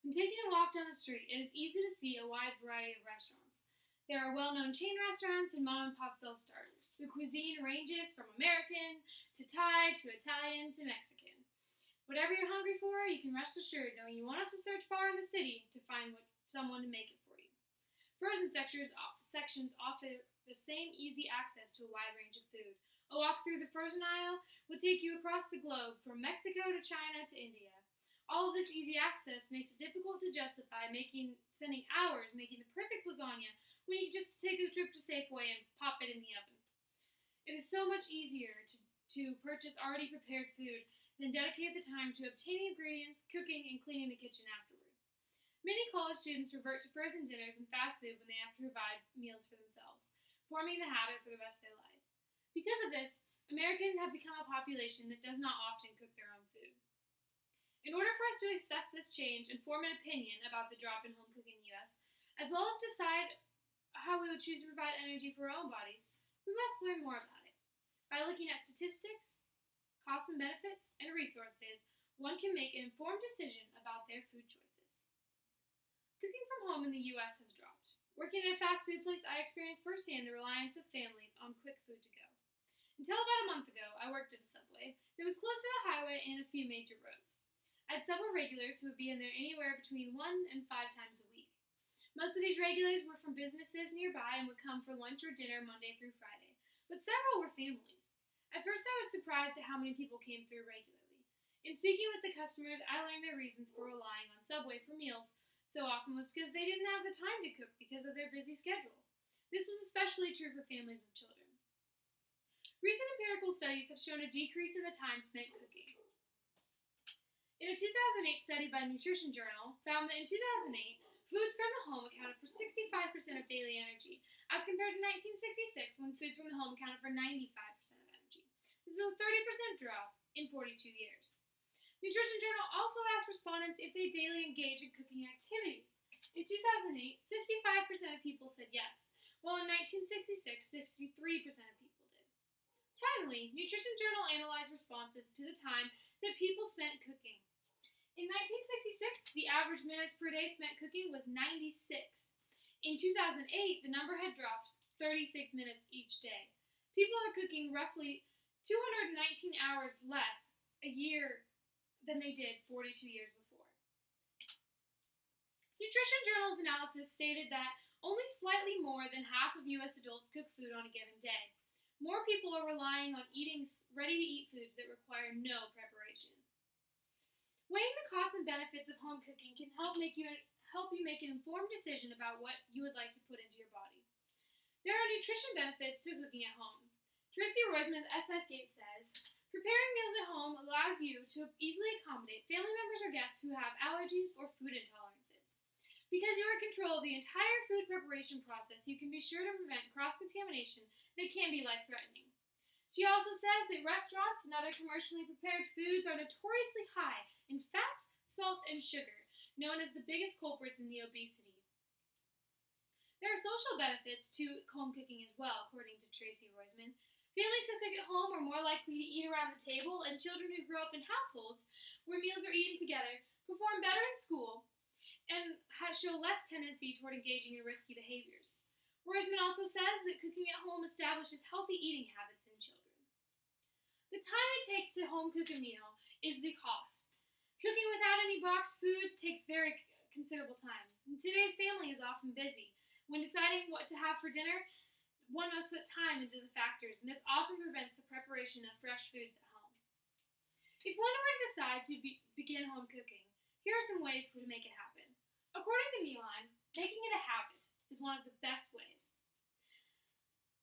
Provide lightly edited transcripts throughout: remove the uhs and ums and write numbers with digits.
When taking a walk down the street, it is easy to see a wide variety of restaurants. There are well-known chain restaurants and mom-and-pop self-starters. The cuisine ranges from American to Thai to Italian to Mexican. Whatever you're hungry for, you can rest assured knowing you won't have to search far in the city to find someone to make it for you. Frozen sections offer the same easy access to a wide range of food. A walk through the frozen aisle would take you across the globe from Mexico to China to India. All of this easy access makes it difficult to justify spending hours making the perfect lasagna when you just take a trip to Safeway and pop it in the oven. It is so much easier to purchase already prepared food than dedicate the time to obtaining ingredients, cooking, and cleaning the kitchen afterwards. Many college students revert to frozen dinners and fast food when they have to provide meals for themselves, forming the habit for the rest of their lives. Because of this, Americans have become a population that does not often cook their own food. In order for us to assess this change and form an opinion about the drop in home cooking in the U.S., as well as decide how we would choose to provide energy for our own bodies, we must learn more about it. By looking at statistics, costs and benefits, and resources, one can make an informed decision about their food choices. Cooking from home in the U.S. has dropped. Working at a fast food place, I experienced firsthand the reliance of families on quick food to go. Until about a month ago, I worked at a Subway that was close to the highway and a few major roads. I had several regulars who would be in there anywhere between 1 and 5 times a week. Most of these regulars were from businesses nearby and would come for lunch or dinner Monday through Friday, but several were families. At first, I was surprised at how many people came through regularly. In speaking with the customers, I learned their reasons for relying on Subway for meals so often was because they didn't have the time to cook because of their busy schedule. This was especially true for families with children. Recent empirical studies have shown a decrease in the time spent cooking. In a 2008 study by Nutrition Journal, found that in 2008, foods from the home accounted for 65% of daily energy, as compared to 1966 when foods from the home accounted for 95% of energy. This is a 30% drop in 42 years. Nutrition Journal also asked respondents if they daily engage in cooking activities. In 2008, 55% of people said yes, while in 1966, 63% of people did. Finally, Nutrition Journal analyzed responses to the time that people spent cooking. In 1966, the average minutes per day spent cooking was 96. In 2008, the number had dropped 36 minutes each day. People are cooking roughly 219 hours less a year than they did 42 years before. Nutrition Journal's analysis stated that only slightly more than half of U.S. adults cook food on a given day. More people are relying on eating ready-to-eat foods that require no preparation. Weighing the costs and benefits of home cooking can help you make an informed decision about what you would like to put into your body. There are nutrition benefits to cooking at home. Tracy Roisman of SF Gate says, preparing meals at home allows you to easily accommodate family members or guests who have allergies or food intolerances. Because you are in control of the entire food preparation process, you can be sure to prevent cross-contamination that can be life-threatening. She also says that restaurants and other commercially prepared foods are notoriously high in fat, salt, and sugar, known as the biggest culprits in the obesity. There are social benefits to home cooking as well, according to Tracy Roisman. Families who cook at home are more likely to eat around the table, and children who grow up in households where meals are eaten together perform better in school and show less tendency toward engaging in risky behaviors. Roisman also says that cooking at home establishes healthy eating habits in children. The time it takes to home cook a meal is the cost. Cooking without any boxed foods takes very considerable time. And today's family is often busy. When deciding what to have for dinner, one must put time into the factors, and this often prevents the preparation of fresh foods at home. If one were to decide to begin home cooking, here are some ways to make it happen. According to Meline, making it a habit is one of the best ways.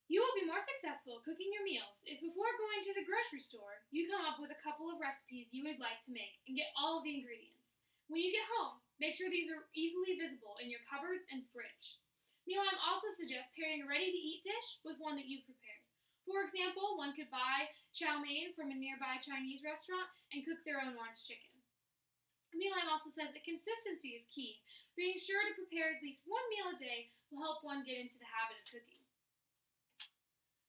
You will be more successful cooking your meals if before going to the grocery store, you come up with a couple of recipes you would like to make and get all of the ingredients. When you get home, make sure these are easily visible in your cupboards and fridge. Meline also suggests pairing a ready-to-eat dish with one that you've prepared. For example, one could buy chow mein from a nearby Chinese restaurant and cook their own orange chicken. Meline also says that consistency is key. Being sure to prepare at least one meal a day will help one get into the habit of cooking.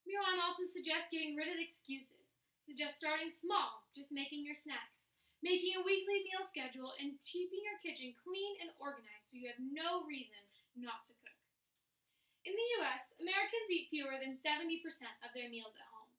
Meline also suggests getting rid of excuses. Suggest starting small, just making your snacks. Making a weekly meal schedule and keeping your kitchen clean and organized so you have no reason not to cook. In the U.S., Americans eat fewer than 70% of their meals at home.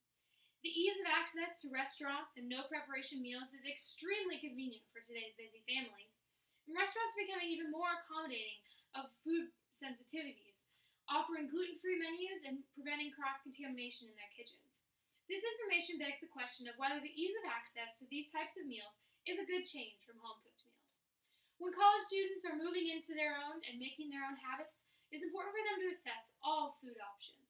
The ease of access to restaurants and no preparation meals is extremely convenient for today's busy families, and restaurants are becoming even more accommodating of food sensitivities, offering gluten-free menus and preventing cross-contamination in their kitchens. This information begs the question of whether the ease of access to these types of meals is a good change from home-cooked meals. When college students are moving into their own and making their own habits, it is important for them to assess all food options.